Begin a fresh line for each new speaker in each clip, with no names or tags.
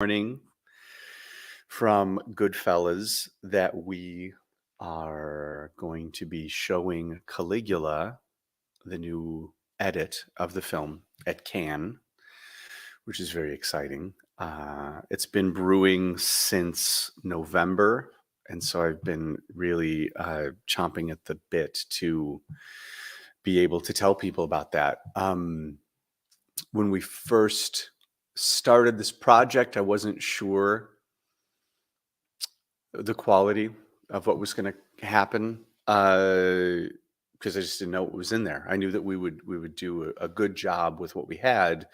Morning from Goodfellas that we are going to be showing Caligula, the new edit of the film, at Cannes, which is very exciting. It's been brewing since November, and so I've been really chomping at the bit to be able to tell people about that. When we first started this project, I wasn't sure the quality of what was going to happen because I just didn't know what was in there. I knew that we would do a good job with what we had,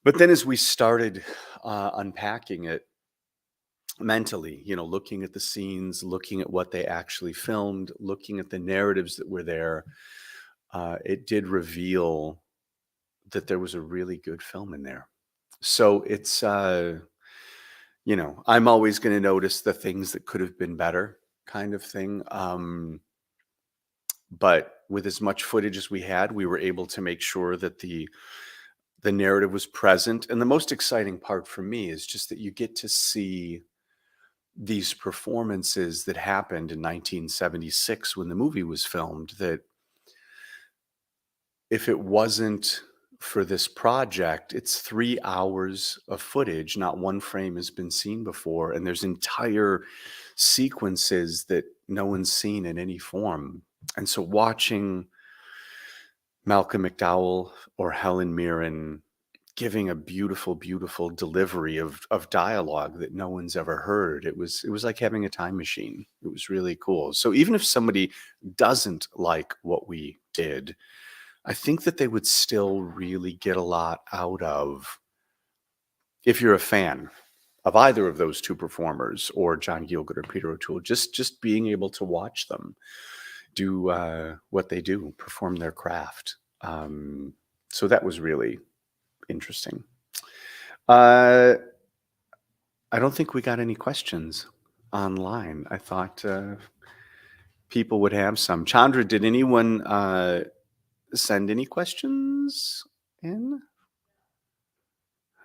but then as we started unpacking it mentally, looking at the scenes, looking at what they actually filmed, looking at the narratives that were there, it did reveal that there was a really good film in there. So it's I'm always going to notice the things that could have been better, kind of thing. But with as much footage as we had, we were able to make sure that the narrative was present. And the most exciting part for me is just that you get to see these performances that happened in 1976 when the movie was filmed, that if it wasn't for this project, it's 3 hours of footage. Not one frame has been seen before. And there's entire sequences that no one's seen in any form. And so watching Malcolm McDowell or Helen Mirren giving a beautiful, beautiful delivery of dialogue that no one's ever heard, it was like having a time machine. It was really cool. So even if somebody doesn't like what we did, I think that they would still really get a lot out of, if you're a fan of either of those two performers, or John Gielgud or Peter O'Toole, just being able to watch them do what they do, perform their craft. So that was really interesting. I don't think we got any questions online. I thought people would have some. Chandra, did anyone send any questions in?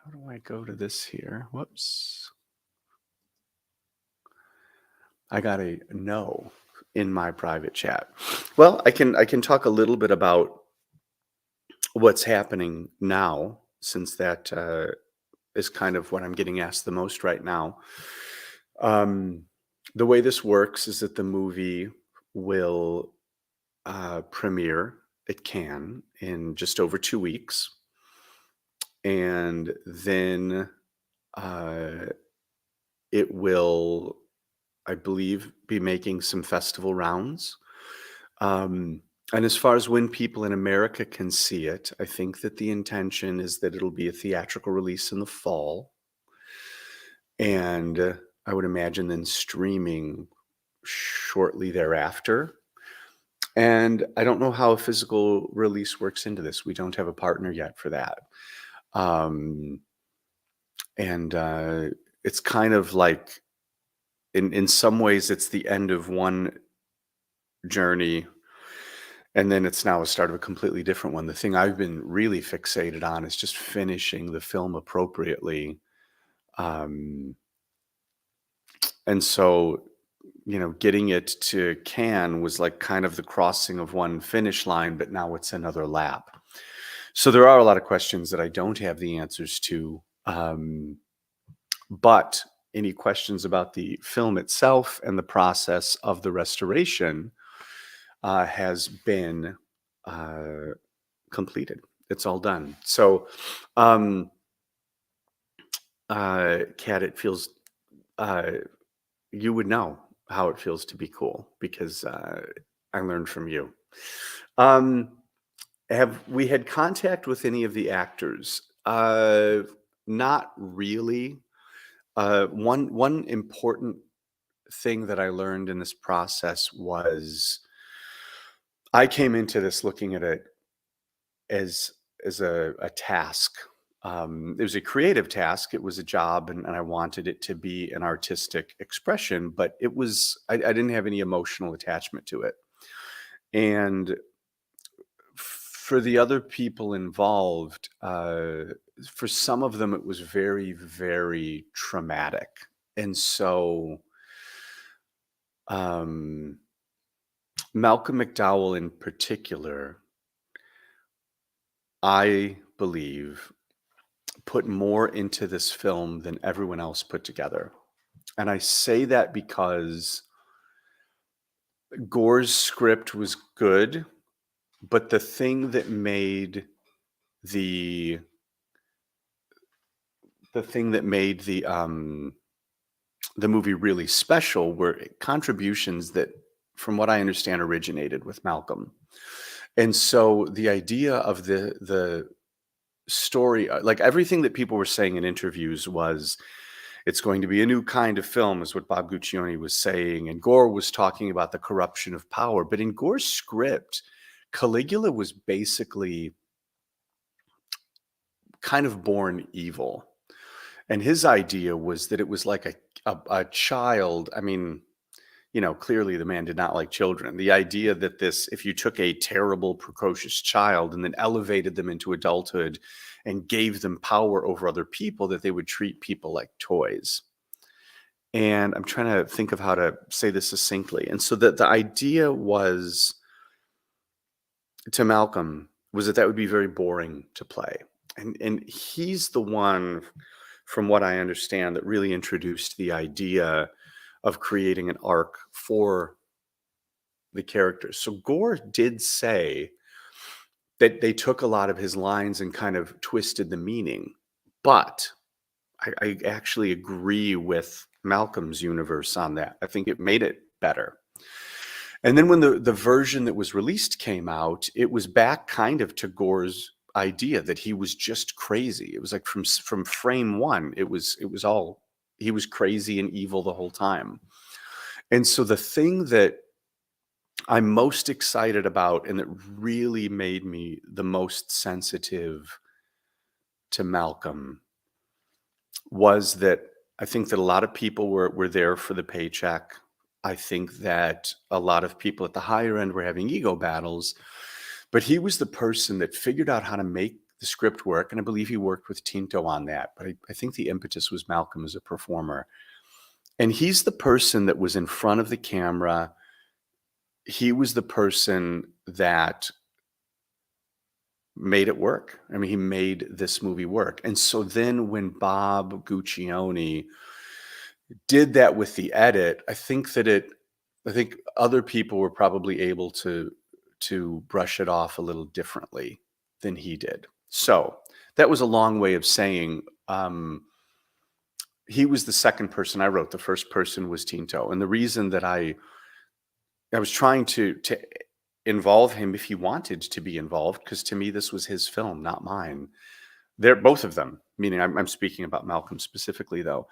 How do I go to this here? Whoops. I got a no in my private chat. Well, I can talk a little bit about what's happening now, since that is kind of what I'm getting asked the most right now. The way this works is that the movie will premiere at Cannes in just over 2 weeks. And then it will, I believe, be making some festival rounds. And as far as when people in America can see it, I think that the intention is that it'll be a theatrical release in the fall. And I would imagine then streaming shortly thereafter. And I don't know how a physical release works into this. We don't have a partner yet for that. It's kind of like, in some ways, it's the end of one journey, and then it's now a start of a completely different one. The thing I've been really fixated on is just finishing the film appropriately. And so, getting it to Cannes was like kind of the crossing of one finish line, but now it's another lap. So there are a lot of questions that I don't have the answers to. But any questions about the film itself and the process of the restoration has been completed. It's all done. So, Kat, it feels, you would know how it feels to be cool, because I learned from you. Have we had contact with any of the actors? Not really. One important thing that I learned in this process was, I came into this looking at it as a task. It was a creative task. It was a job, and I wanted it to be an artistic expression, but I didn't have any emotional attachment to it. And for the other people involved, for some of them, it was very, very traumatic. And so, um, Malcolm McDowell in particular, I believe, put more into this film than everyone else put together. And I say that because Gore's script was good, but the thing that made the the movie really special were contributions that, from what I understand, originated with Malcolm. And so the idea of the story, like everything that people were saying in interviews was, it's going to be a new kind of film, is what Bob Guccione was saying. And Gore was talking about the corruption of power. But in Gore's script, Caligula was basically kind of born evil. And his idea was that it was like a child. I mean, clearly the man did not like children. The idea that if you took a terrible, precocious child and then elevated them into adulthood and gave them power over other people, that they would treat people like toys. And I'm trying to think of how to say this succinctly. And so the idea was, to Malcolm, was that would be very boring to play. And he's the one, from what I understand, that really introduced the idea of creating an arc for the characters. So Gore did say that they took a lot of his lines and kind of twisted the meaning. But I actually agree with Malcolm's universe on that. I think it made it better. And then when the version that was released came out, it was back kind of to Gore's idea that he was just crazy. It was like from frame one, it was all, he was crazy and evil the whole time. And so the thing that I'm most excited about, and that really made me the most sensitive to Malcolm, was that I think that a lot of people were there for the paycheck. I think that a lot of people at the higher end were having ego battles, but he was the person that figured out how to make the script work. And I believe he worked with Tinto on that. But I think the impetus was Malcolm as a performer. And he's the person that was in front of the camera. He was the person that made it work. I mean, he made this movie work. And so then when Bob Guccione did that with the edit, I think other people were probably able to brush it off a little differently than he did. So that was a long way of saying, he was the second person I wrote. The first person was Tinto. And the reason that I was trying to involve him if he wanted to be involved, because to me, this was his film, not mine. They're both of them, meaning I'm speaking about Malcolm specifically, though.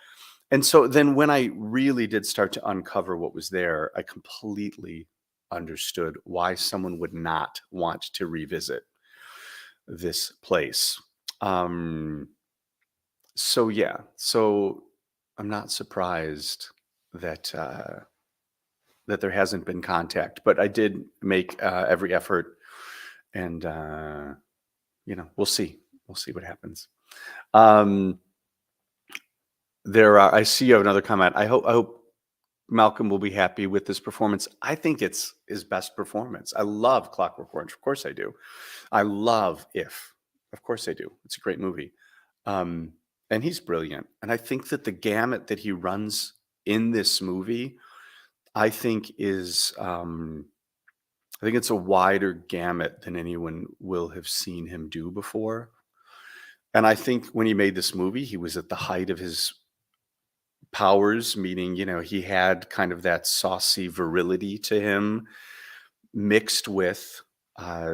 And so then when I really did start to uncover what was there, I completely understood why someone would not want to revisit this place. So yeah, so I'm not surprised that that there hasn't been contact, but I did make every effort, and we'll see what happens. I see you have another comment. I hope Malcolm will be happy with this performance. I think it's his best performance. I love Clockwork Orange. Of course I do. I love If. Of course I do. It's a great movie. And he's brilliant. And I think that the gamut that he runs in this movie, I think is, I think it's a wider gamut than anyone will have seen him do before. And I think when he made this movie, he was at the height of his powers, meaning, he had kind of that saucy virility to him mixed with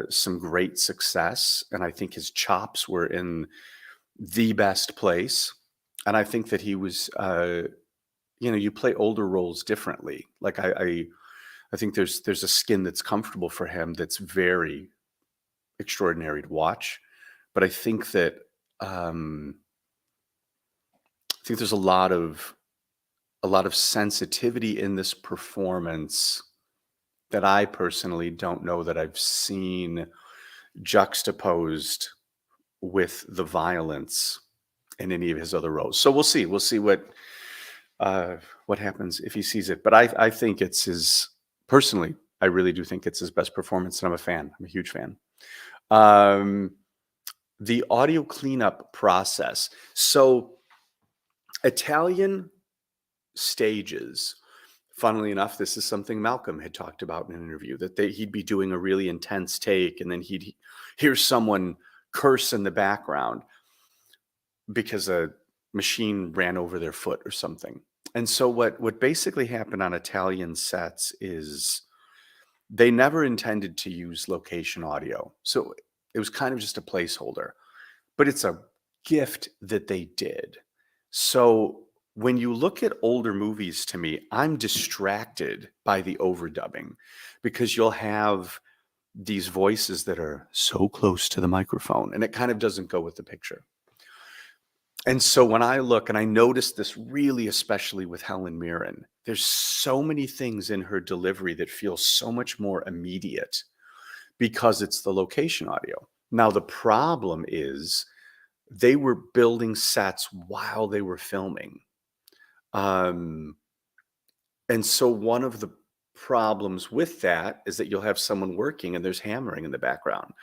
some great success. And I think his chops were in the best place. And I think that he was, you play older roles differently. Like I think there's a skin that's comfortable for him that's very extraordinary to watch. But I think that there's a lot of sensitivity in this performance that I personally don't know that I've seen juxtaposed with the violence in any of his other roles. So we'll see. We'll see what happens if he sees it. But I think it's his personally. I really do think it's his best performance, and I'm a fan. I'm a huge fan. Um, the audio cleanup process. So Italian stages. Funnily enough, this is something Malcolm had talked about in an interview, that he'd be doing a really intense take, and then he'd hear someone curse in the background because a machine ran over their foot or something. And so what basically happened on Italian sets is they never intended to use location audio. So it was kind of just a placeholder, but it's a gift that they did. So when you look at older movies, to me, I'm distracted by the overdubbing because you'll have these voices that are so close to the microphone and it kind of doesn't go with the picture. And so when I look, and I noticed this really, especially with Helen Mirren, there's so many things in her delivery that feel so much more immediate because it's the location audio. Now, the problem is they were building sets while they were filming. And so one of the problems with that is that you'll have someone working and there's hammering in the background.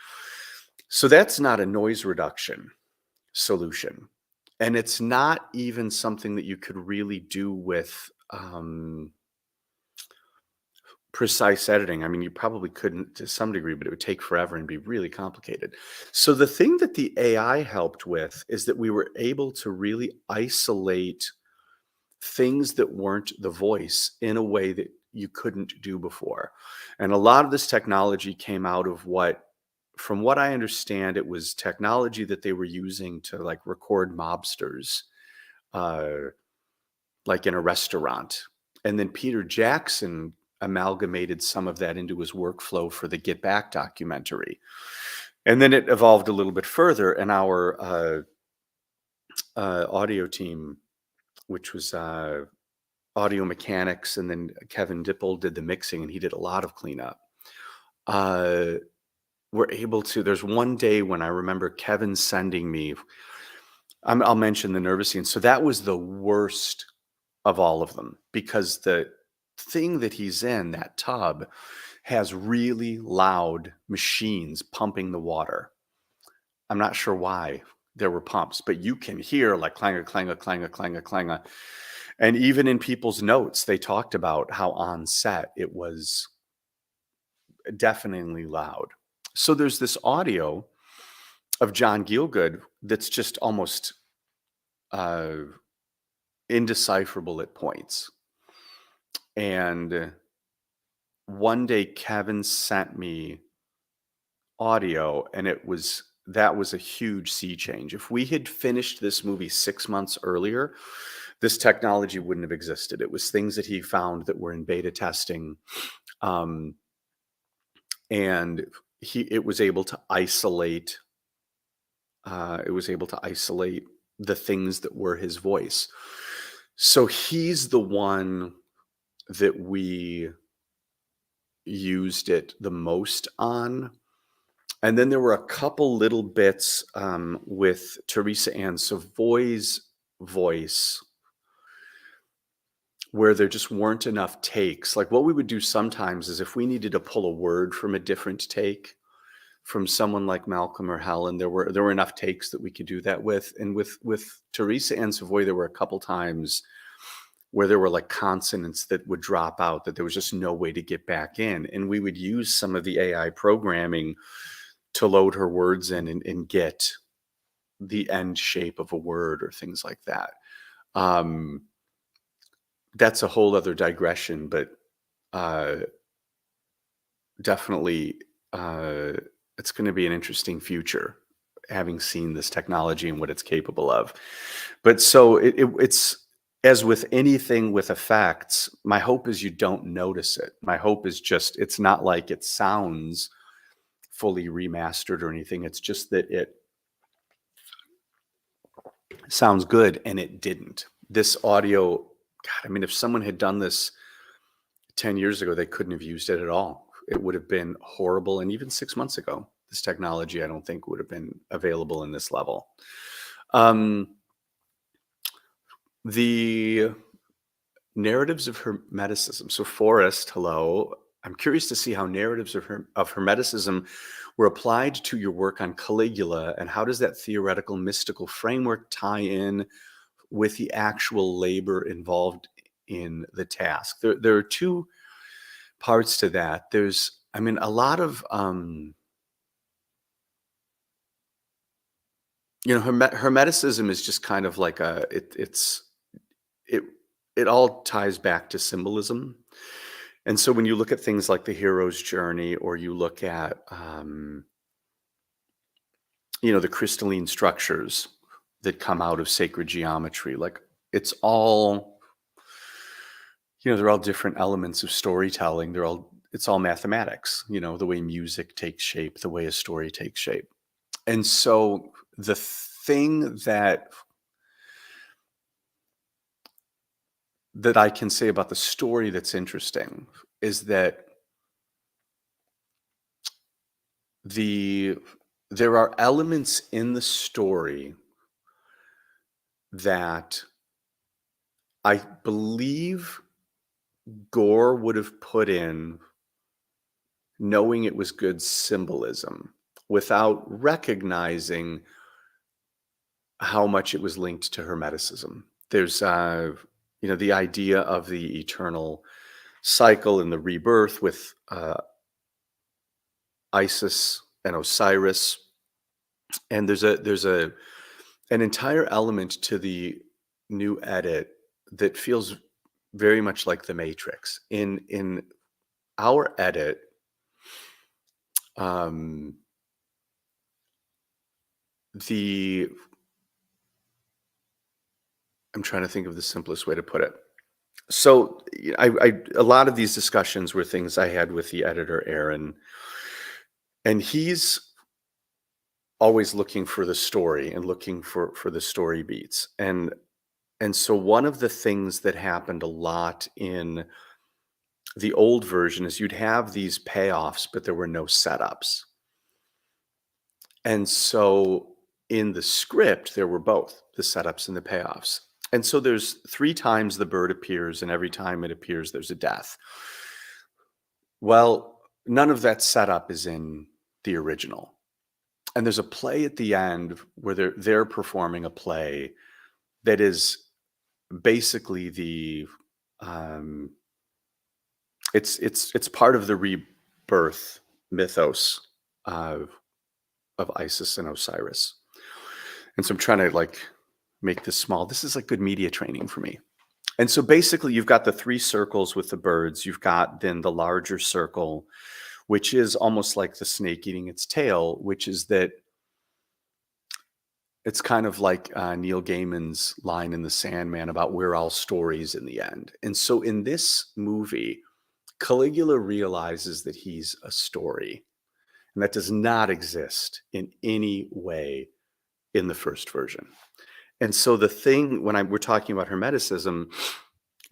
So that's not a noise reduction solution. And it's not even something that you could really do with precise editing. I mean, you probably couldn't to some degree, but it would take forever and be really complicated. So the thing that the AI helped with is that we were able to really isolate things that weren't the voice in a way that you couldn't do before. And a lot of this technology came out of from what I understand, it was technology that they were using to like record mobsters, like in a restaurant. And then Peter Jackson amalgamated some of that into his workflow for the Get Back documentary. And then it evolved a little bit further, and our audio team, which was audio mechanics, and then Kevin Dipple did the mixing, and he did a lot of cleanup. We're able to, there's one day when I remember Kevin sending me, I'll mention the nervous scene. So that was the worst of all of them because the thing that he's in, that tub, has really loud machines pumping the water. I'm not sure why there were pumps, but you can hear like clanger, clanger, clanger, clanger, clanger. And even in people's notes, they talked about how on set it was deafeningly loud. So there's this audio of John Gielgud that's just almost indecipherable at points. And one day Kevin sent me audio, and that was a huge sea change. If we had finished this movie 6 months earlier, this technology wouldn't have existed. It was things that he found that were in beta testing. And it was able to isolate the things that were his voice. So he's the one that we used it the most on. And then there were a couple little bits with Teresa Ann Savoy's voice where there just weren't enough takes. Like what we would do sometimes is if we needed to pull a word from a different take from someone like Malcolm or Helen, there were enough takes that we could do that with. And with Teresa Ann Savoy, there were a couple times where there were like consonants that would drop out, that there was just no way to get back in. And we would use some of the AI programming to load her words in and get the end shape of a word or things like that. That's a whole other digression, but definitely it's going to be an interesting future, having seen this technology and what it's capable of. But so it's, as with anything with effects, my hope is you don't notice it. My hope is just, it's not like it sounds fully remastered or anything. It's just that it sounds good, and it didn't. This audio, God, I mean, if someone had done this 10 years ago, they couldn't have used it at all. It would have been horrible. And even 6 months ago, This technology, I don't think, would have been available in this level. Um, the narratives of Hermeticism. So, Forrest, hello. I'm curious to see how narratives of Hermeticism were applied to your work on Caligula, and how does that theoretical mystical framework tie in with the actual labor involved in the task? There are two parts to that. There's, I mean, a lot of, Hermeticism is just kind of like it, it all ties back to symbolism. And so when you look at things like the hero's journey, or you look at, the crystalline structures that come out of sacred geometry, like it's all, they're all different elements of storytelling. It's all mathematics, the way music takes shape, the way a story takes shape. And so the thing that I can say about the story that's interesting is that there are elements in the story that I believe Gore would have put in knowing it was good symbolism without recognizing how much it was linked to Hermeticism. There's, the idea of the eternal cycle and the rebirth with Isis and Osiris, and there's an entire element to the new edit that feels very much like the Matrix. In our edit, um, the I'm trying to think of the simplest way to put it. So a lot of these discussions were things I had with the editor, Aaron, and he's always looking for the story and looking for the story beats. And so one of the things that happened a lot in the old version is you'd have these payoffs, but there were no setups. And so in the script, there were both the setups and the payoffs. And so there's 3 times the bird appears, and every time it appears, there's a death. Well, none of that setup is in the original. And there's a play at the end where they're performing a play that is basically um, it's part of the rebirth mythos of Isis and Osiris. And so I'm trying to like make this small. This is like good media training for me. And so basically you've got the 3 circles with the birds. You've got then the larger circle, which is almost like the snake eating its tail, which is that it's kind of like Neil Gaiman's line in The Sandman about we're all stories in the end. And so in this movie, Caligula realizes that he's a story, and that does not exist in any way in the first version. And so the thing when we're talking about Hermeticism,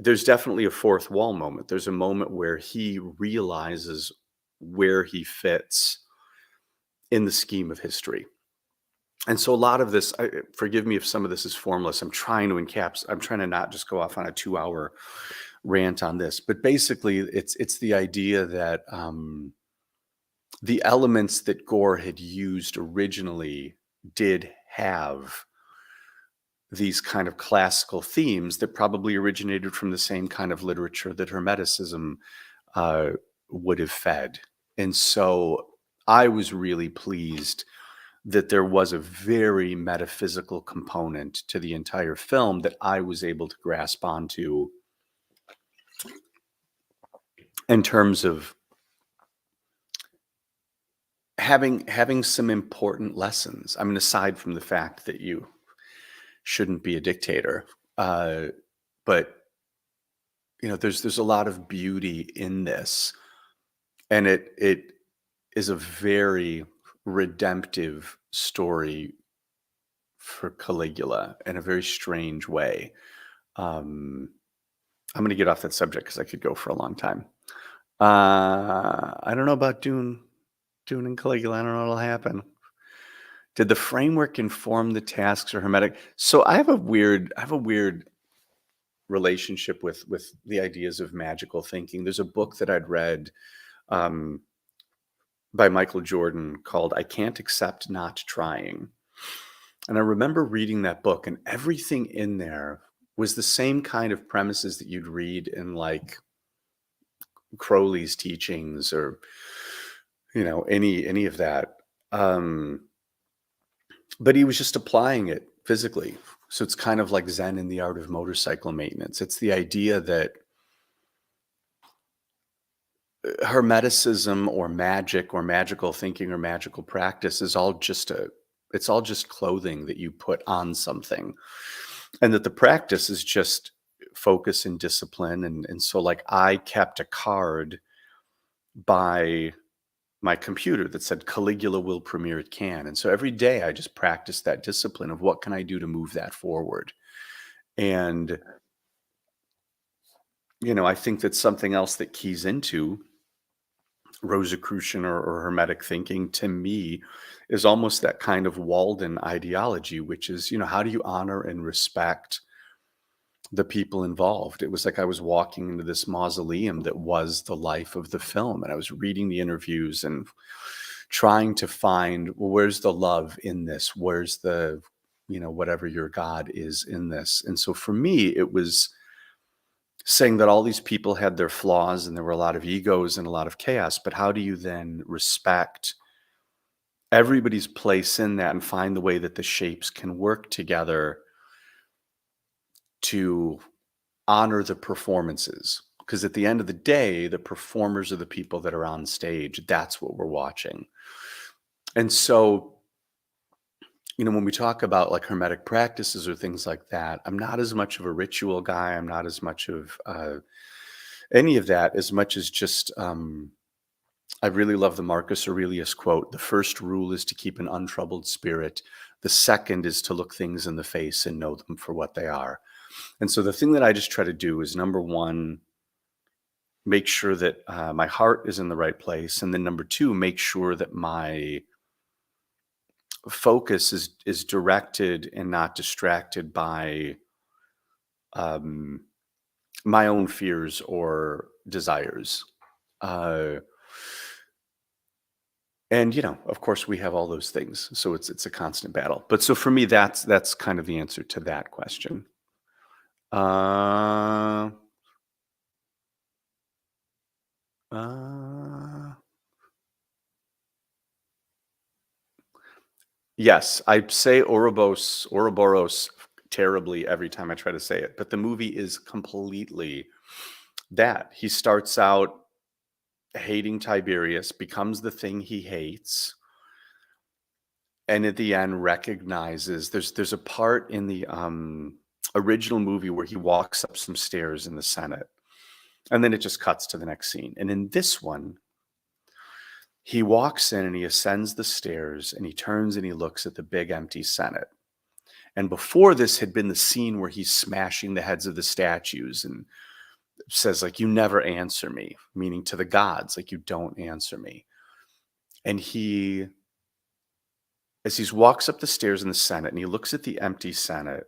there's definitely a fourth wall moment. There's a moment where he realizes where he fits in the scheme of history. And so a lot of this, forgive me if some of this is formless. I'm trying to not just go off on a 2-hour rant on this, but basically it's the idea that the elements that Gore had used originally did have these kind of classical themes that probably originated from the same kind of literature that Hermeticism would have fed. And so I was really pleased that there was a very metaphysical component to the entire film that I was able to grasp onto in terms of having some important lessons. I mean, aside from the fact that you shouldn't be a dictator, but there's a lot of beauty in this, and it is a very redemptive story for Caligula in a very strange way. I'm going to get off that subject because I could go for a long time. I don't know about Dune Doing in Caligula, I don't know what'll happen. Did the framework inform the tasks or hermetic? So I have a weird relationship with the ideas of magical thinking. There's a book that I'd read um, by Michael Jordan called "I Can't Accept Not Trying," and I remember reading that book, and everything in there was the same kind of premises that you'd read in like Crowley's teachings or any of that. Um, but he was just applying it physically. So it's kind of like Zen in the art of motorcycle maintenance. It's the idea that Hermeticism or magic or magical thinking or magical practice is all just it's all just clothing that you put on something. And that the practice is just focus and discipline. And so like I kept a card by my computer that said Caligula will premiere at Cannes. And so every day I just practiced that discipline of what can I do to move that forward. And, I think that's something else that keys into Rosicrucian or Hermetic thinking to me is almost that kind of Walden ideology, which is, how do you honor and respect the people involved? It was like I was walking into this mausoleum that was the life of the film. And I was reading the interviews and trying to find, well, where's the love in this? Where's the, whatever your God is in this? And so for me, it was saying that all these people had their flaws and there were a lot of egos and a lot of chaos, but how do you then respect everybody's place in that and find the way that the shapes can work together to honor the performances? Because at the end of the day, the performers are the people that are on stage. That's what we're watching. And so, when we talk about like hermetic practices or things like that, I'm not as much of a ritual guy. I'm not as much of any of that as much as just, I really love the Marcus Aurelius quote. The first rule is to keep an untroubled spirit. The second is to look things in the face and know them for what they are. And so the thing that I just try to do is number one, make sure that my heart is in the right place. And then number two, make sure that my focus is directed and not distracted by my own fears or desires. Uh, and of course, we have all those things, so it's a constant battle. But so for me, that's kind of the answer to that question. Uh, uh, yes, I say Ouroboros terribly every time I try to say it, but the movie is completely that. He starts out hating Tiberius, becomes the thing he hates, and at the end recognizes there's a part in the original movie where he walks up some stairs in the Senate, and then it just cuts to the next scene. And in this one, he walks in and he ascends the stairs and he turns and he looks at the big empty Senate. And before this had been the scene where he's smashing the heads of the statues and says, like, you never answer me, meaning to the gods, like, you don't answer me. And as he walks up the stairs in the Senate and he looks at the empty Senate,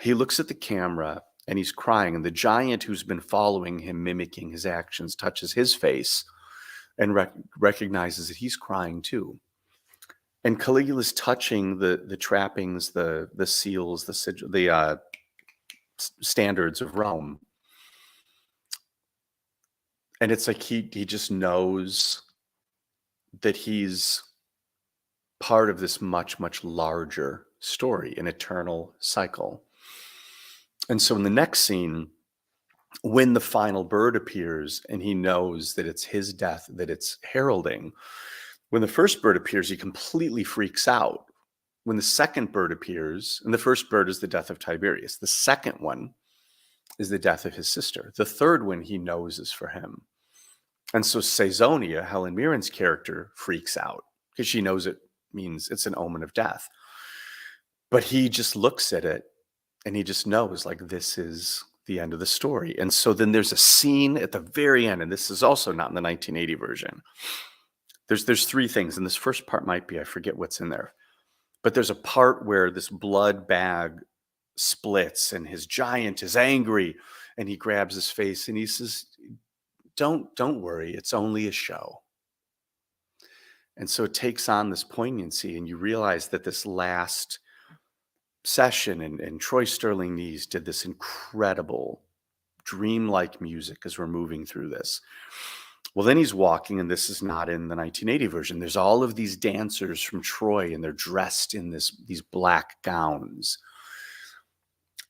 he looks at the camera and he's crying. And the giant who's been following him, mimicking his actions, touches his face and recognizes that he's crying too. And Caligula's touching the trappings, the seals, the standards of Rome. And it's like he just knows that he's part of this much, much larger story, an eternal cycle. And so in the next scene, when the final bird appears and he knows that it's his death that it's heralding, when the first bird appears, he completely freaks out. When the second bird appears, and the first bird is the death of Tiberius, the second one is the death of his sister. The third one he knows is for him. And so Caesonia, Helen Mirren's character, freaks out because she knows it means it's an omen of death. But he just looks at it and he just knows, like, this is the end of the story. And so then there's a scene at the very end, and this is also not in the 1980 version, There's three things, and this first part might be, I forget what's in there, but there's a part where this blood bag splits and his giant is angry and he grabs his face and he says, don't worry, it's only a show. And so it takes on this poignancy, and you realize that this last session and Troy Sterling Nees did this incredible dreamlike music as we're moving through this. Well, then he's walking, and this is not in the 1980 version. There's all of these dancers from Troy, and they're dressed in these black gowns.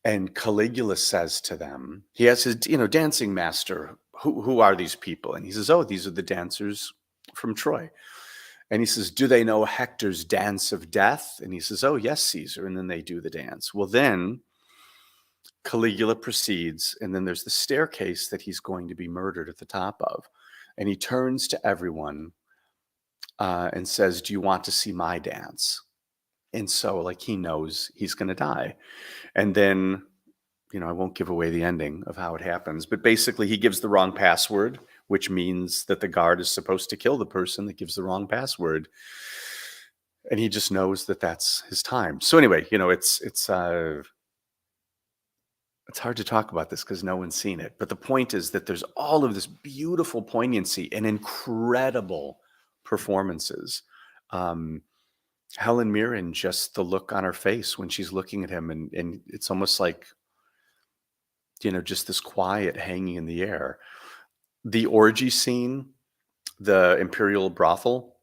And Caligula says to them, he has his, dancing master, who are these people? And he says, oh, these are the dancers from Troy. And he says, do they know Hector's dance of death? And he says, oh, yes, Caesar. And then they do the dance. Well, then Caligula proceeds, and then there's the staircase that he's going to be murdered at the top of. And he turns to everyone and says, do you want to see my dance? And so, like, he knows he's going to die. And then, I won't give away the ending of how it happens, but basically he gives the wrong password, which means that the guard is supposed to kill the person that gives the wrong password. And he just knows that that's his time. So anyway, it's hard to talk about this because no one's seen it. But the point is that there's all of this beautiful poignancy and incredible performances. Helen Mirren, just the look on her face when she's looking at him, and it's almost like, just this quiet hanging in the air. The orgy scene, the Imperial brothel,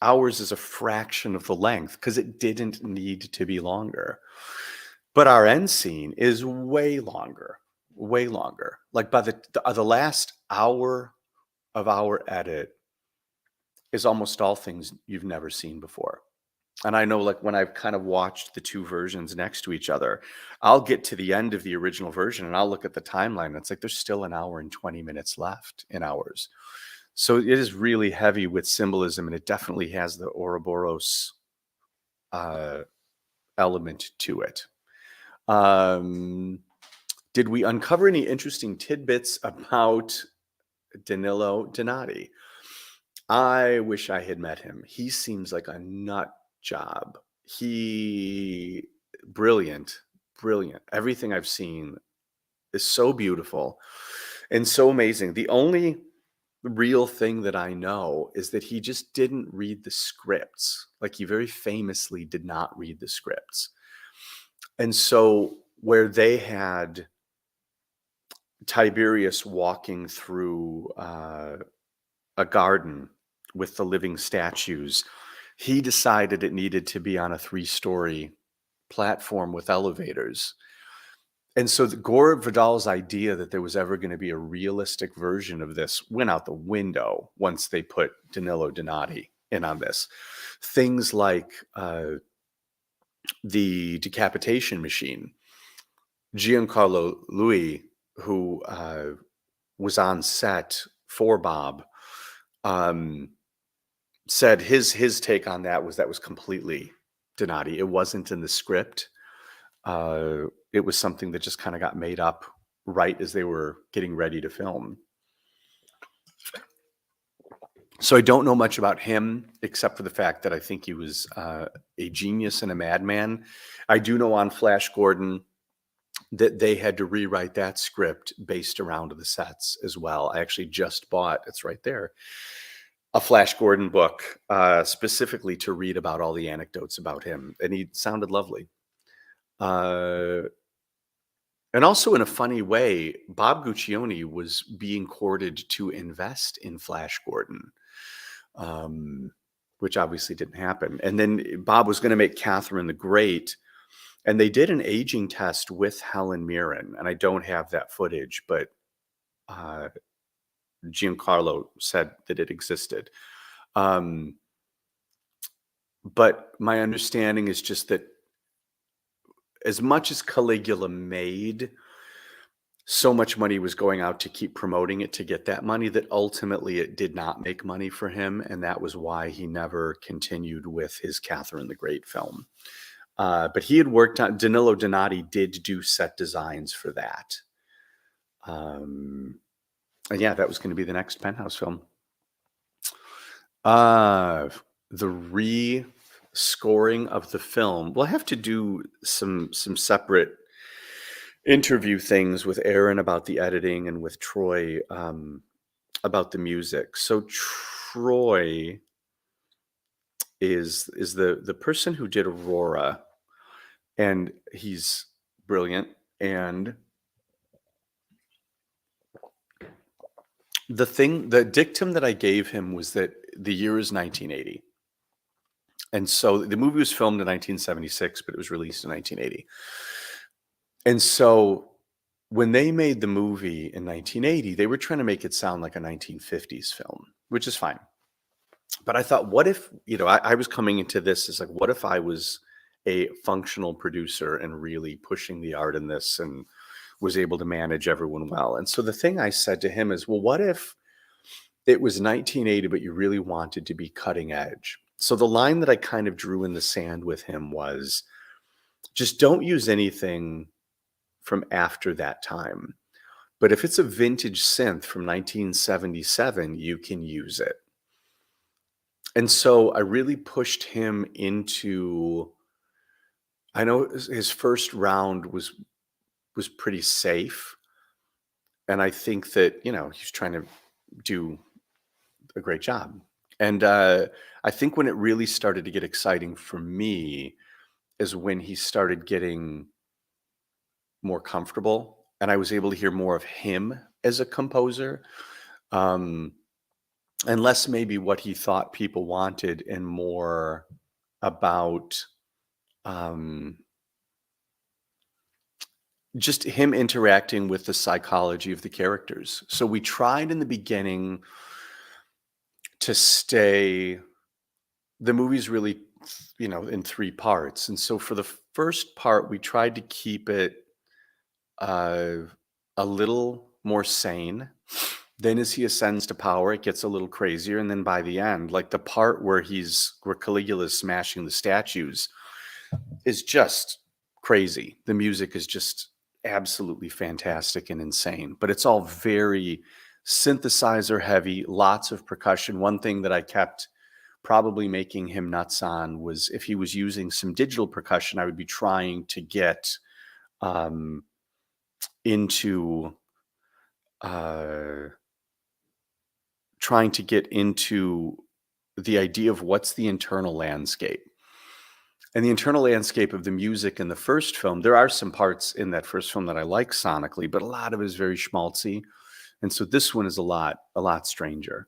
ours is a fraction of the length because it didn't need to be longer. But our end scene is way longer, way longer. Like by the last hour of our edit is almost all things you've never seen before. And I know, like, when I've kind of watched the two versions next to each other, I'll get to the end of the original version and I'll look at the timeline. And it's like there's still an hour and 20 minutes left in ours. So it is really heavy with symbolism, and it definitely has the Ouroboros element to it. Did we uncover any interesting tidbits about Danilo Donati? I wish I had met him. He seems like a nut job. Brilliant. Everything I've seen is so beautiful and so amazing. The only real thing that I know is that he just didn't read the scripts. Like, he very famously did not read the scripts. And so where they had Tiberius walking through a garden with the living statues, he decided it needed to be on a 3-story platform with elevators. And so Gore Vidal's idea that there was ever going to be a realistic version of this went out the window once they put Danilo Donati in on this. Things like the decapitation machine. Giancarlo Louis, who was on set for Bob, said his take on that was completely Donati. It wasn't in the script. It was something that just kind of got made up right as they were getting ready to film. So I don't know much about him, except for the fact that I think he was a genius and a madman. I do know on Flash Gordon that they had to rewrite that script based around the sets as well. I actually just bought, it's right there, a Flash Gordon book specifically to read about all the anecdotes about him. And he sounded lovely. And also, in a funny way, Bob Guccione was being courted to invest in Flash Gordon, which obviously didn't happen. And then Bob was going to make Catherine the Great, and they did an aging test with Helen Mirren. And I don't have that footage, but Giancarlo said that it existed. But my understanding is just that as much as Caligula made, so much money was going out to keep promoting it to get that money that ultimately it did not make money for him. And that was why he never continued with his Catherine the Great film. But he had worked on, Danilo Donati did do set designs for that. And yeah, that was going to be the next Penthouse film. Uh, the re-scoring of the film. We'll have to do some separate interview things with Aaron about the editing and with Troy about the music. So Troy is the person who did Aurora, and he's brilliant. And the dictum that I gave him was that the year is 1980. And so the movie was filmed in 1976, but it was released in 1980. And so when they made the movie in 1980, they were trying to make it sound like a 1950s film, which is fine. But I thought, what if, I was coming into this as like, what if I was a functional producer and really pushing the art in this and was able to manage everyone well? And so the thing I said to him is, well, what if it was 1980, but you really wanted to be cutting edge? So the line that I kind of drew in the sand with him was, just don't use anything from after that time. But if it's a vintage synth from 1977, you can use it. And so I really pushed him into, I know his first round was pretty safe. And I think that, he's trying to do a great job. And I think when it really started to get exciting for me is when he started getting more comfortable and I was able to hear more of him as a composer. Um, and less maybe what he thought people wanted and more about um, just him interacting with the psychology of the characters. So we tried in the beginning to stay, the movie's really, in three parts. And so for the first part, we tried to keep it uh, a little more sane. Then as he ascends to power, it gets a little crazier. And then by the end, like the part where Caligula is smashing the statues is just crazy. The music is just absolutely fantastic and insane, but it's all very synthesizer heavy, lots of percussion. One thing that I kept probably making him nuts on was if he was using some digital percussion, I would be trying to get um, into uh, the idea of what's the internal landscape. And the internal landscape of the music in the first film, there are some parts in that first film that I like sonically, but a lot of it is very schmaltzy. And so this one is a lot stranger.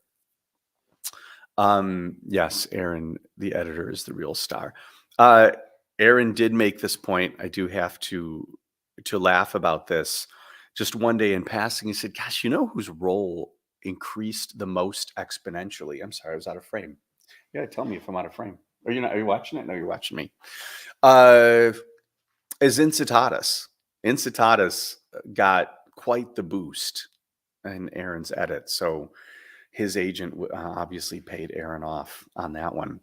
Yes, Aaron, the editor, is the real star. Uh, Aaron did make this point. I do have to laugh about this. Just one day in passing, he said, "Gosh, you know whose role increased the most exponentially?" I'm sorry, I was out of frame. You gotta tell me if I'm out of frame. Are you not? Are you watching it? No, you're watching me. Uh, is Incitatus. Incitatus got quite the boost in Aaron's edit. So his agent obviously paid Aaron off on that one.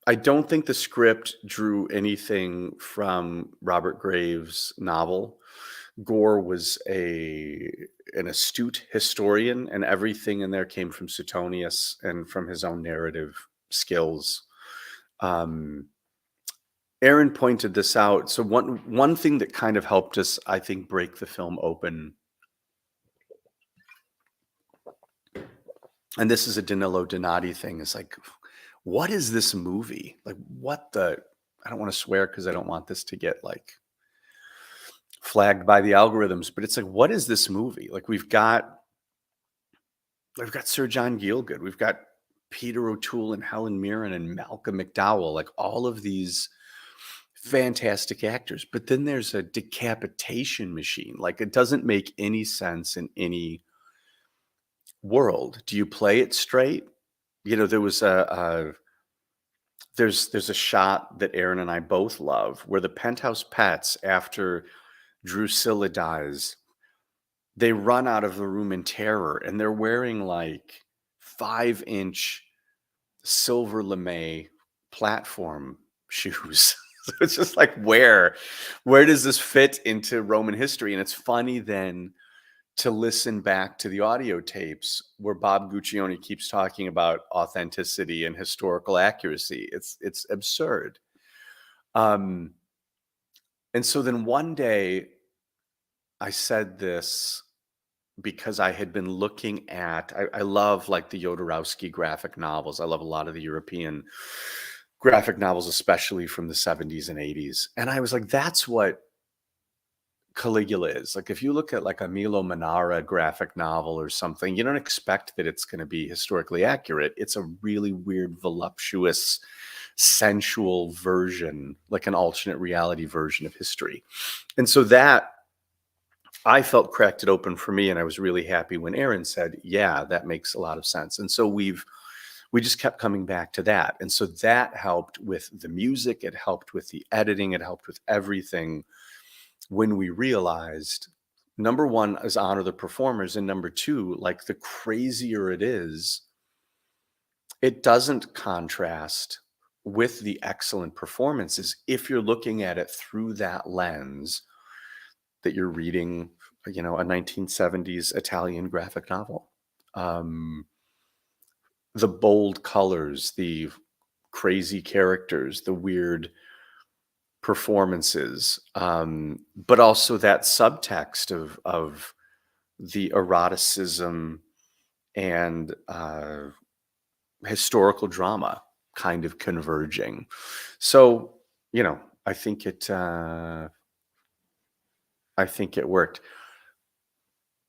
I don't think the script drew anything from Robert Graves' novel. Gore was an astute historian, and everything in there came from Suetonius and from his own narrative skills. Aaron pointed this out. So one thing that kind of helped us, I think, break the film open, and this is a Danilo Donati thing, is like, what is this movie? Like, I don't want to swear because I don't want this to get like flagged by the algorithms, but it's like, what is this movie? Like, we've got Sir John Gielgud, we've got Peter O'Toole and Helen Mirren and Malcolm McDowell, like all of these fantastic actors. But then there's a decapitation machine. Like, it doesn't make any sense in any world. Do you play it straight? There was there's a shot that Aaron and I both love where the penthouse pets, after Drusilla dies, they run out of the room in terror and they're wearing like 5-inch silver lame platform shoes. So it's just like, where does this fit into Roman history? And it's funny then to listen back to the audio tapes where Bob Guccione keeps talking about authenticity and historical accuracy. It's absurd. Um, and so then one day I said this because I had been looking at, I love like the Jodorowsky graphic novels. I love a lot of the European graphic novels, especially from the 70s and 80s. And I was like, that's what Caligula is. Like if you look at like a Milo Manara graphic novel or something, you don't expect that it's going to be historically accurate. It's a really weird, voluptuous, sensual version, like an alternate reality version of history. And so that I felt cracked it open for me, and I was really happy when Aaron said, "Yeah, that makes a lot of sense." And so we just kept coming back to that, and so that helped with the music. It helped with the editing. It helped with everything. When we realized, number one is honor the performers, and number two, like the crazier it is, it doesn't contrast with the excellent performances if you're looking at it through that lens that you're reading, a 1970s Italian graphic novel. The bold colors, the crazy characters, the weird performances, but also that subtext of the eroticism and historical drama kind of converging. So, I think it worked.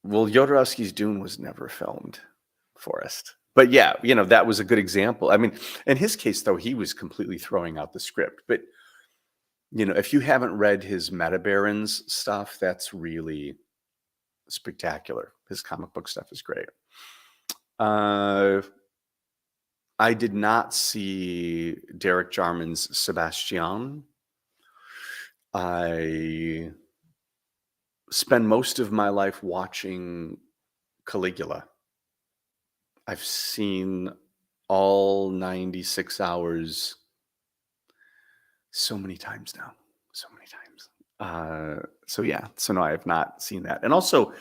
Well, Jodorowsky's Dune was never filmed, Forrest. But yeah, that was a good example. I mean, in his case, though, he was completely throwing out the script. But, if you haven't read his Meta Barons stuff, that's really spectacular. His comic book stuff is great. I did not see Derek Jarman's Sebastian. I spend most of my life watching Caligula. I've seen all 96 hours so many times now. So many times. So yeah, so no, I have not seen that. And also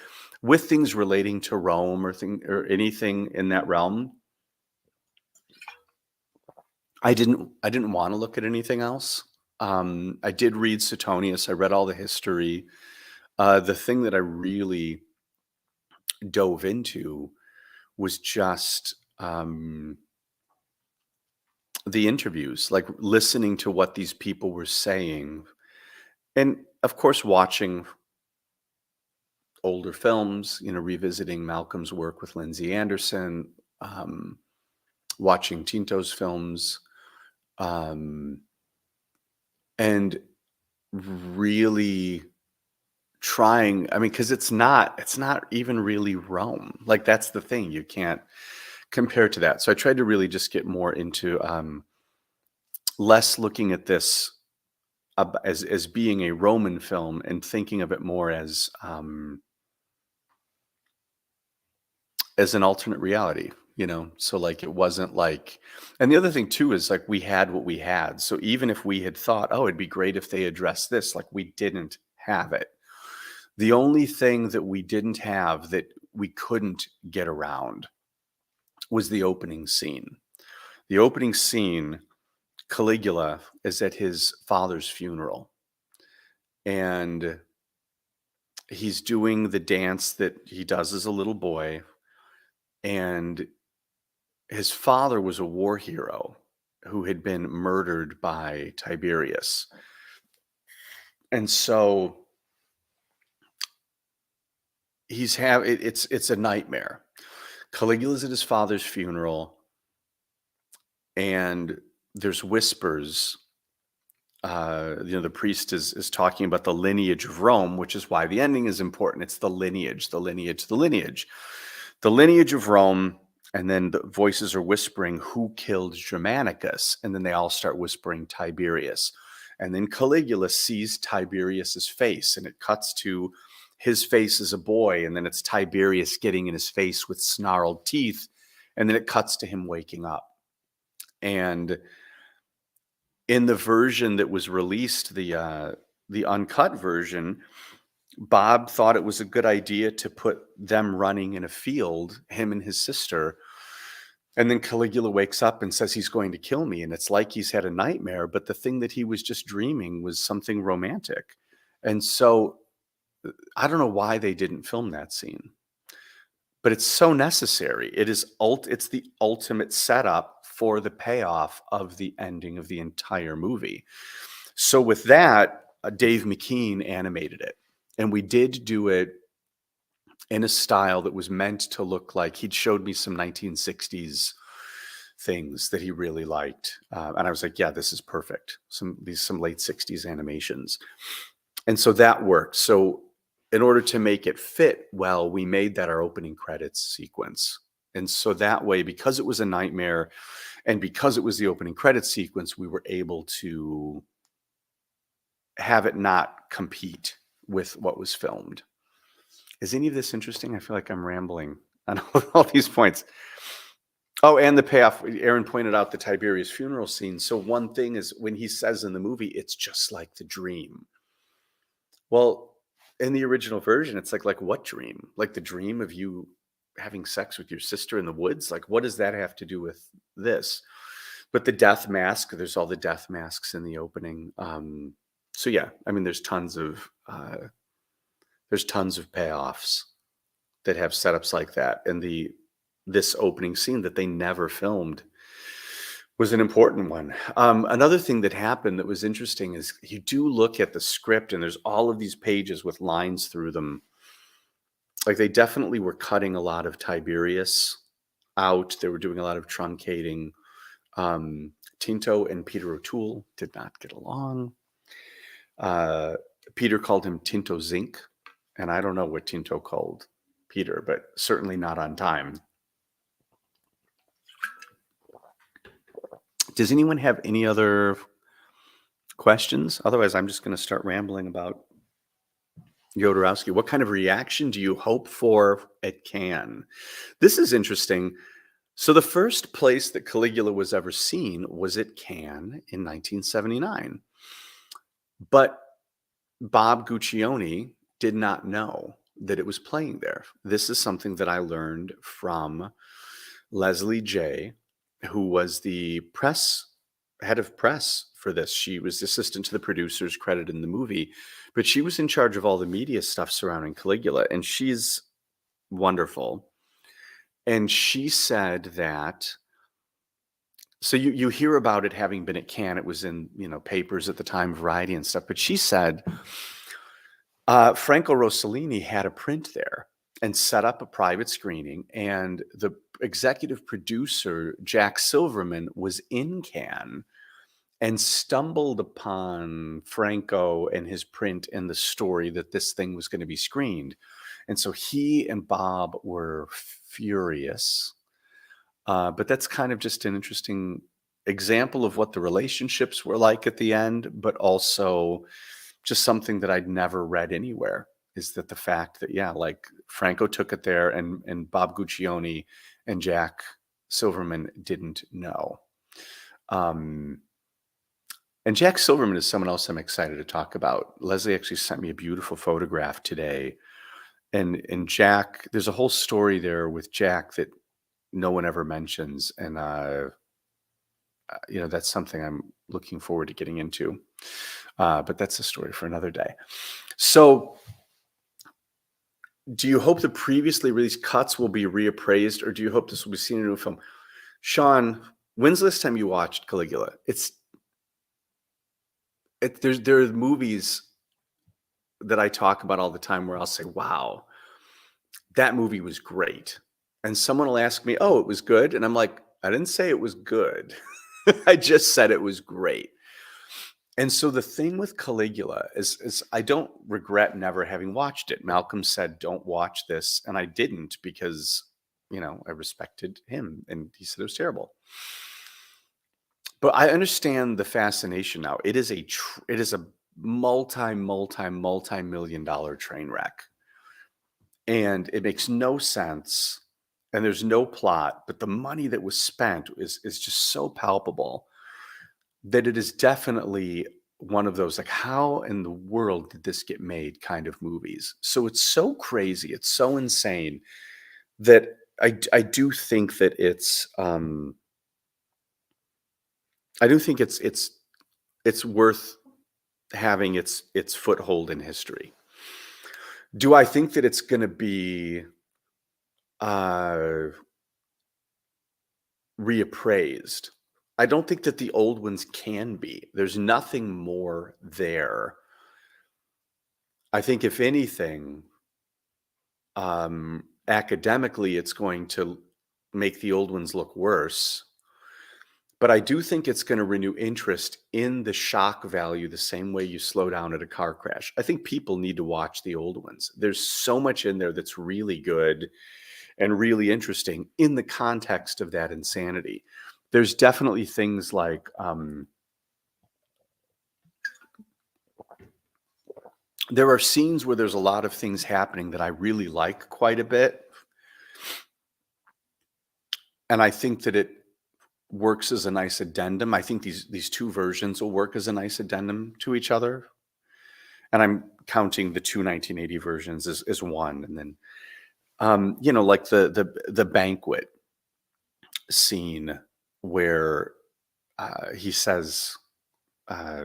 with things relating to Rome or anything in that realm, I didn't want to look at anything else. I did read Suetonius. I read all the history. The thing that I really dove into was just the interviews, like listening to what these people were saying. And of course, watching older films, revisiting Malcolm's work with Lindsay Anderson, watching Tinto's films, and really trying, because it's not even really Rome. Like that's the thing. You can't compare to that. So I tried to really just get more into less looking at this as being a Roman film and thinking of it more as an alternate reality, so like it wasn't like. And the other thing too is like we had what we had, so even if we had thought, oh, it'd be great if they addressed this, like we didn't have it. The only thing that we didn't have that we couldn't get around was the opening scene. The opening scene, Caligula is at his father's funeral, and he's doing the dance that he does as a little boy. And his father was a war hero who had been murdered by Tiberius. And so it's a nightmare. Caligula's at his father's funeral, and there's whispers. The priest is talking about the lineage of Rome, which is why the ending is important. It's the lineage, the lineage, the lineage. The lineage of Rome, and then the voices are whispering, who killed Germanicus? And then they all start whispering Tiberius. And then Caligula sees Tiberius's face, and it cuts to his face as a boy, and then it's Tiberius getting in his face with snarled teeth, and then it cuts to him waking up. And in the version that was released, the uncut version, Bob thought it was a good idea to put them running in a field, him and his sister. And then Caligula wakes up and says he's going to kill me. And it's like he's had a nightmare, but the thing that he was just dreaming was something romantic. And so I don't know why they didn't film that scene, but it's so necessary. It's the ultimate setup for the payoff of the ending of the entire movie. So with that, Dave McKean animated it. And we did do it in a style that was meant to look like he'd showed me some 1960s things that he really liked. And I was like, yeah, this is perfect. Some late 60s animations. And so that worked. So in order to make it fit well, we made that our opening credits sequence. And so that way, because it was a nightmare and because it was the opening credits sequence, we were able to have it not compete with what was filmed. Is any of this interesting? I feel like I'm rambling on all these points. Oh, and the payoff. Aaron pointed out the Tiberius funeral scene. So one thing is when he says in the movie, it's just like the dream. Well, in the original version, it's like what dream? Like the dream of you having sex with your sister in the woods? Like, what does that have to do with this? But the death mask, there's all the death masks in the opening. So yeah, I mean, there's tons of payoffs that have setups like that. And this opening scene that they never filmed was an important one. Another thing that happened that was interesting is you do look at the script and there's all of these pages with lines through them. Like they definitely were cutting a lot of Tiberius out. They were doing a lot of truncating. Tinto and Peter O'Toole did not get along. Peter called him Tinto Zinc, and I don't know what Tinto called Peter, but certainly not on time. Does anyone have any other questions? Otherwise, I'm just going to start rambling about Jodorowsky. What kind of reaction do you hope for at Cannes? This is interesting. So the first place that Caligula was ever seen was at Cannes in 1979. But Bob Guccione did not know that it was playing there. This is something that I learned from Leslie J., who was the head of press for this. She was assistant to the producers credited in the movie, but she was in charge of all the media stuff surrounding Caligula, and she's wonderful. And she said that, so you hear about it having been at Cannes. It was in papers at the time, Variety and stuff. But she said Franco Rossellini had a print there and set up a private screening, and the executive producer Jack Silverman was in Cannes and stumbled upon Franco and his print and the story that this thing was going to be screened. And so he and Bob were furious. But that's kind of just an interesting example of what the relationships were like at the end, but also just something that I'd never read anywhere, is that the fact that, yeah, like Franco took it there and Bob Guccione and Jack Silverman didn't know. And Jack Silverman is someone else I'm excited to talk about. Leslie actually sent me a beautiful photograph today. And Jack, there's a whole story there with Jack that no one ever mentions. And, that's something I'm looking forward to getting into. But that's a story for another day. So do you hope the previously released cuts will be reappraised, or do you hope this will be seen in a new film? Sean, when's the last time you watched Caligula? There are movies that I talk about all the time where I'll say, wow, that movie was great. And someone will ask me, oh, it was good. And I'm like, I didn't say it was good. I just said it was great. And so the thing with Caligula is I don't regret never having watched it. Malcolm said, don't watch this. And I didn't because, I respected him and he said it was terrible. But I understand the fascination now. It is a multi-million-dollar train wreck. And it makes no sense. And there's no plot, but the money that was spent is just so palpable that it is definitely one of those, like, how in the world did this get made kind of movies. So it's so crazy, it's so insane that I do think that I do think it's worth having its foothold in history. Do I think that it's gonna be uh reappraised? I don't think that the old ones can be. There's nothing more there. I think if anything, academically, it's going to make the old ones look worse. But I do think it's gonna renew interest in the shock value the same way you slow down at a car crash. I think people need to watch the old ones. There's so much in there that's really good and really interesting in the context of that insanity. There's definitely things like, there are scenes where there's a lot of things happening that I really like quite a bit, and I think that it works as a nice addendum. I think these 2 versions will work as a nice addendum to each other, and I'm counting the 2 1980 versions as one, and then, like the banquet scene where, he says, uh,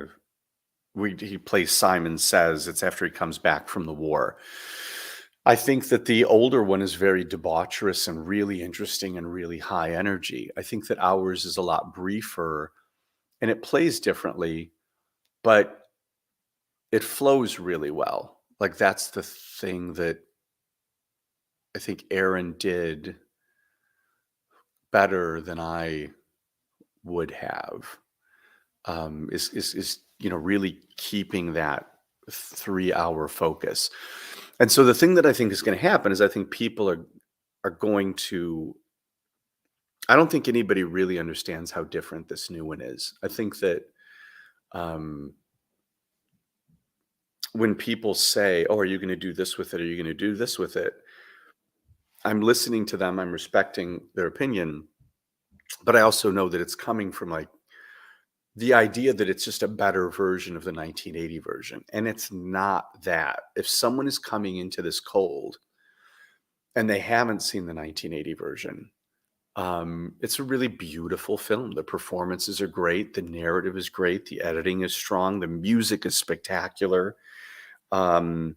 he plays Simon Says, it's after he comes back from the war. I think that the older one is very debaucherous and really interesting and really high energy. I think that ours is a lot briefer and it plays differently, but it flows really well. Like that's the thing that I think Aaron did better than I would have. Is really keeping that 3-hour focus. And so the thing that I think is going to happen is I think people are going to. I don't think anybody really understands how different this new one is. I think that um, when people say, "Oh, are you going to do this with it? Are you going to do this with it?" I'm listening to them. I'm respecting their opinion, but I also know that it's coming from like the idea that it's just a better version of the 1980 version, and it's not that. If someone is coming into this cold and they haven't seen the 1980 version, it's a really beautiful film. The performances are great, the narrative is great, the editing is strong, the music is spectacular. Um,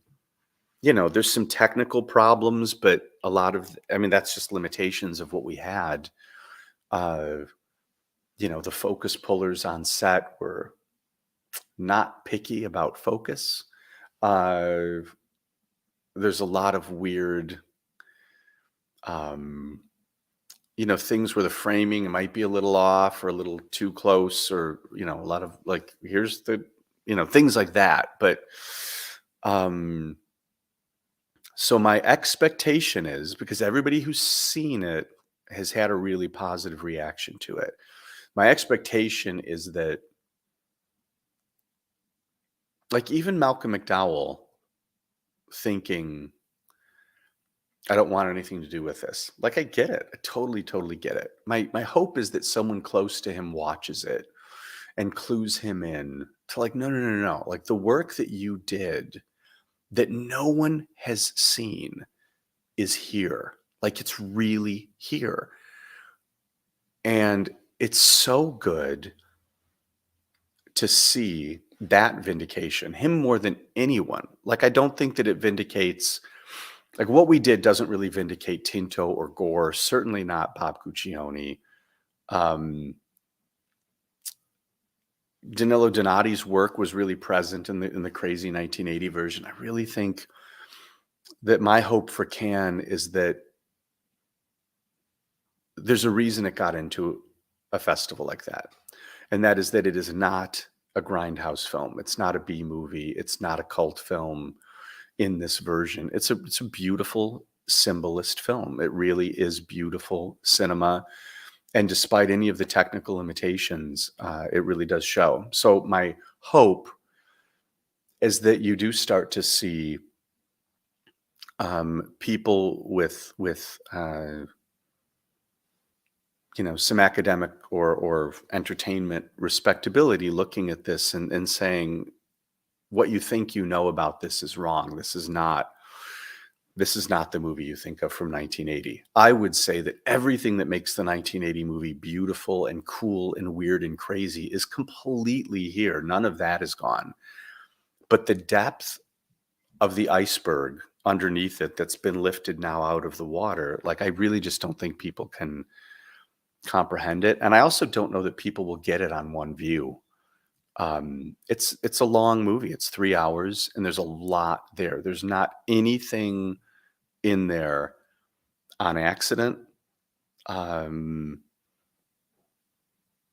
there's some technical problems, but a lot of I mean, that's just limitations of what we had. Uh, the focus pullers on set were not picky about focus. Uh, there's a lot of weird, um, things where the framing might be a little off or a little too close, or a lot of like, here's the, things like that. But um, so my expectation is because everybody who's seen it has had a really positive reaction to it. My expectation is that, like, even Malcolm McDowell thinking I don't want anything to do with this. Like, I get it. I totally, totally get it. My hope is that someone close to him watches it and clues him in to like, no, no, no, no, no. Like the work that you did that no one has seen is here. Like it's really here. And it's so good to see that vindication, him more than anyone. Like, I don't think that it vindicates like what we did doesn't really vindicate Tinto or Gore, certainly not Bob Guccione. Um, Danilo Donati's work was really present in the crazy 1980 version. I really think that my hope for Cannes is that there's a reason it got into a festival like that, and that is that it is not a grindhouse film. It's not a B movie. It's not a cult film in this version. It's a beautiful symbolist film. It really is beautiful cinema. And despite any of the technical limitations, it really does show. So my hope is that you do start to see people with some academic or entertainment respectability looking at this and saying, what you think you know about this is wrong. This is not the movie you think of from 1980. I would say that everything that makes the 1980 movie beautiful and cool and weird and crazy is completely here. None of that is gone. But the depth of the iceberg underneath it that's been lifted now out of the water, like, I really just don't think people can comprehend it. And I also don't know that people will get it on one view. It's a long movie. It's 3 hours, and there's a lot there. There's not anything in there on accident. Aaron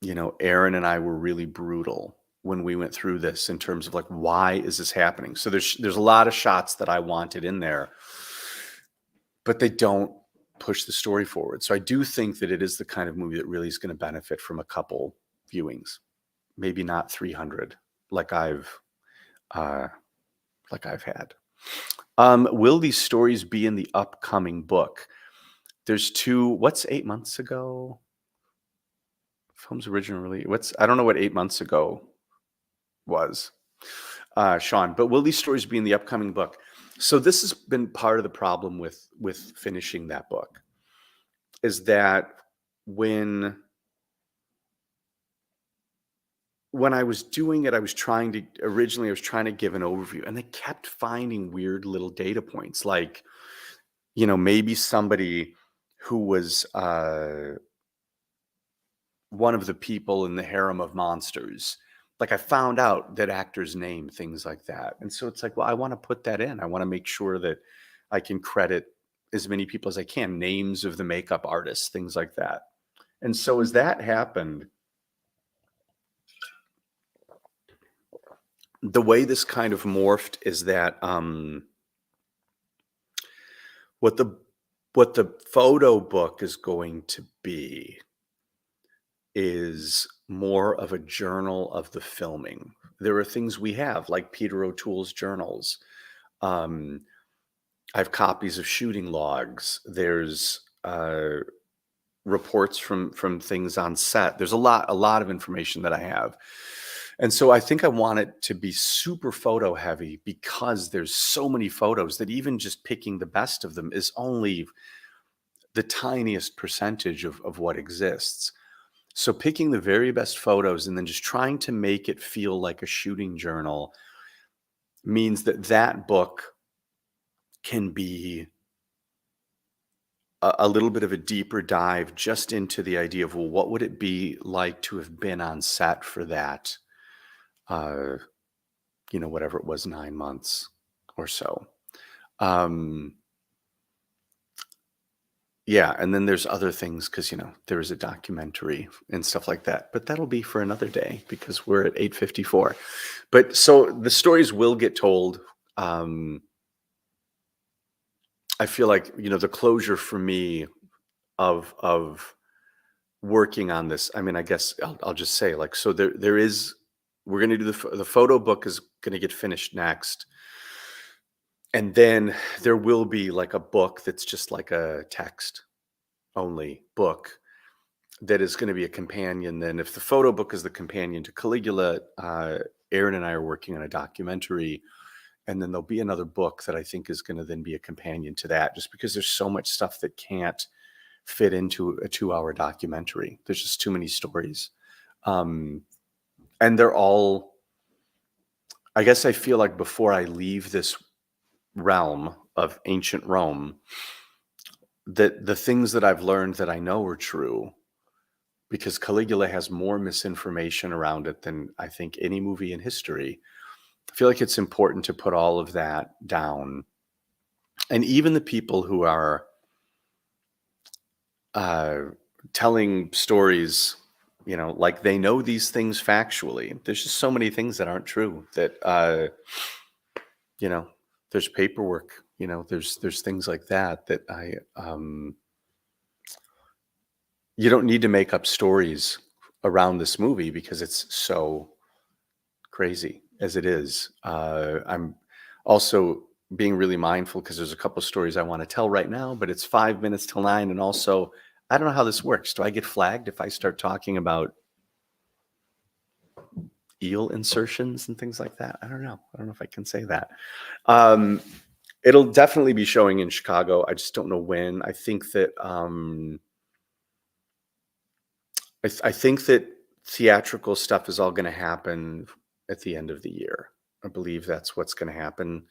and I were really brutal when we went through this in terms of, like, why is this happening? So there's a lot of shots that I wanted in there, but they don't push the story forward. So I do think that it is the kind of movie that really is going to benefit from a couple viewings, maybe not 300 like I've had. Will these stories be in the upcoming book? There's two. What's 8 months ago? Film's originally. I don't know what 8 months ago was, Sean. But will these stories be in the upcoming book? So this has been part of the problem with finishing that book, is that when I was doing it, I was trying to give an overview, and they kept finding weird little data points, like, maybe somebody who was one of the people in the harem of monsters. Like, I found out that actor's name, things like that. And so it's like, well, I want to put that in. I want to make sure that I can credit as many people as I can, names of the makeup artists, things like that. And so as that happened, the way this kind of morphed is that what the photo book is going to be is more of a journal of the filming. There are things we have, like Peter O'Toole's journals. I have copies of shooting logs. There's reports from things on set. There's a lot of information that I have. And so I think I want it to be super photo heavy, because there's so many photos that even just picking the best of them is only the tiniest percentage of what exists. So picking the very best photos and then just trying to make it feel like a shooting journal means that book can be a little bit of a deeper dive just into the idea of, well, what would it be like to have been on set for that, whatever it was, 9 months or so. Yeah, and then there's other things, because there is a documentary and stuff like that, but that'll be for another day because we're at 8:54. But so the stories will get told. I feel like the closure for me of working on this. I mean, I guess I'll just say, like, so there is. We're going to do the photo book is going to get finished next. And then there will be like a book that's just like a text only book that is going to be a companion. Then if the photo book is the companion to Caligula, Aaron and I are working on a documentary, and then there'll be another book that I think is going to then be a companion to that, just because there's so much stuff that can't fit into a 2-hour documentary. There's just too many stories. And they're all, I guess I feel like before I leave this realm of ancient Rome, that the things that I've learned that I know are true, because Caligula has more misinformation around it than I think any movie in history. I feel like it's important to put all of that down. And even the people who are telling stories, like they know these things factually, there's just so many things that aren't true, that there's paperwork, there's things like that you don't need to make up stories around this movie because it's so crazy as it is. I'm also being really mindful because there's a couple stories I want to tell right now, but it's 5 minutes till 9. And also I don't know how this works. Do I get flagged if I start talking about eel insertions and things like that? I don't know. I don't know if I can say that. Um, it'll definitely be showing in Chicago. I just don't know when. I think that I think that theatrical stuff is all going to happen at the end of the year. I believe that's what's going to happen.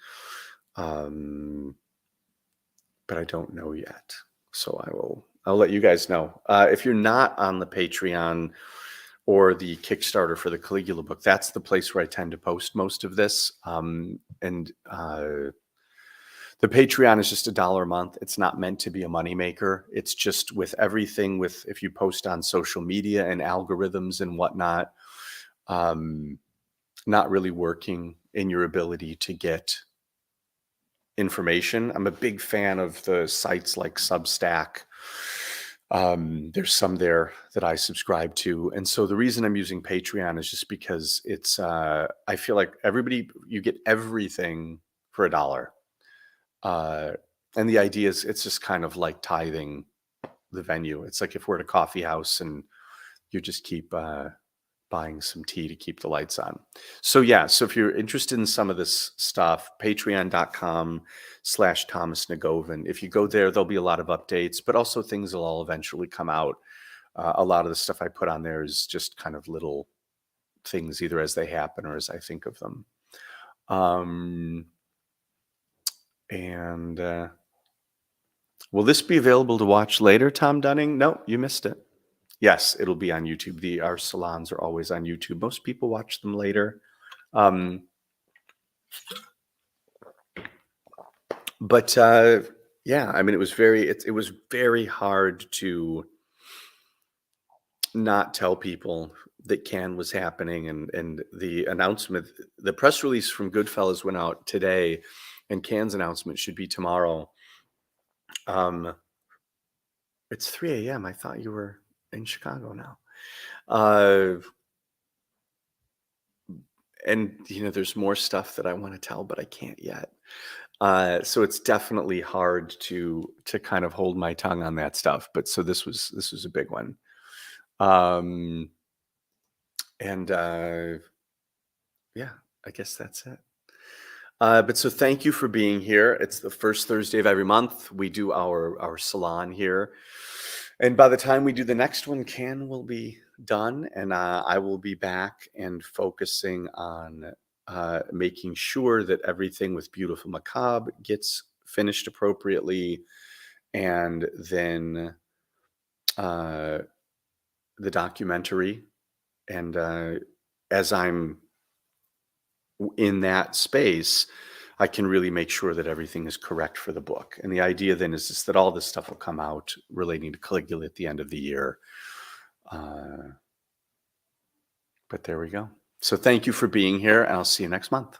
Um, but I don't know yet. So I'll let you guys know. If you're not on the Patreon or the Kickstarter for the Caligula book, that's the place where I tend to post most of this. And the Patreon is just $1 a month. It's not meant to be a moneymaker. It's just with everything with if you post on social media and algorithms and whatnot, not really working in your ability to get information. I'm a big fan of the sites like Substack. There's some there that I subscribe to. And so the reason I'm using Patreon is just because it's, I feel like you get everything for $1. Uh, and the idea is it's just kind of like tithing the venue. It's like if we're at a coffee house and you just keep buying some tea to keep the lights on. So yeah, so if you're interested in some of this stuff, patreon.com/Thomas Negovan. If you go there, there'll be a lot of updates, but also things will all eventually come out. A lot of the stuff I put on there is just kind of little things, either as they happen or as I think of them. And will this be available to watch later, Tom Dunning? No, you missed it. Yes, it'll be on YouTube. Our salons are always on YouTube. Most people watch them later. But yeah, I mean, it was very hard to not tell people that Cannes was happening, and the announcement, the press release from Goodfellas went out today, and Cannes' announcement should be tomorrow. It's 3 a.m. I thought you were in Chicago now. And there's more stuff that I want to tell, but I can't yet. So it's definitely hard to kind of hold my tongue on that stuff. But so this was a big one. And yeah, I guess that's it. But so thank you for being here. It's the first Thursday of every month. We do our salon here. And by the time we do the next one, Cannes will be done, and I will be back and focusing on making sure that everything with Beautiful Macabre gets finished appropriately, and then the documentary. And as I'm in that space, I can really make sure that everything is correct for the book. And the idea then is just that all this stuff will come out relating to Caligula at the end of the year. But there we go. So thank you for being here, and I'll see you next month.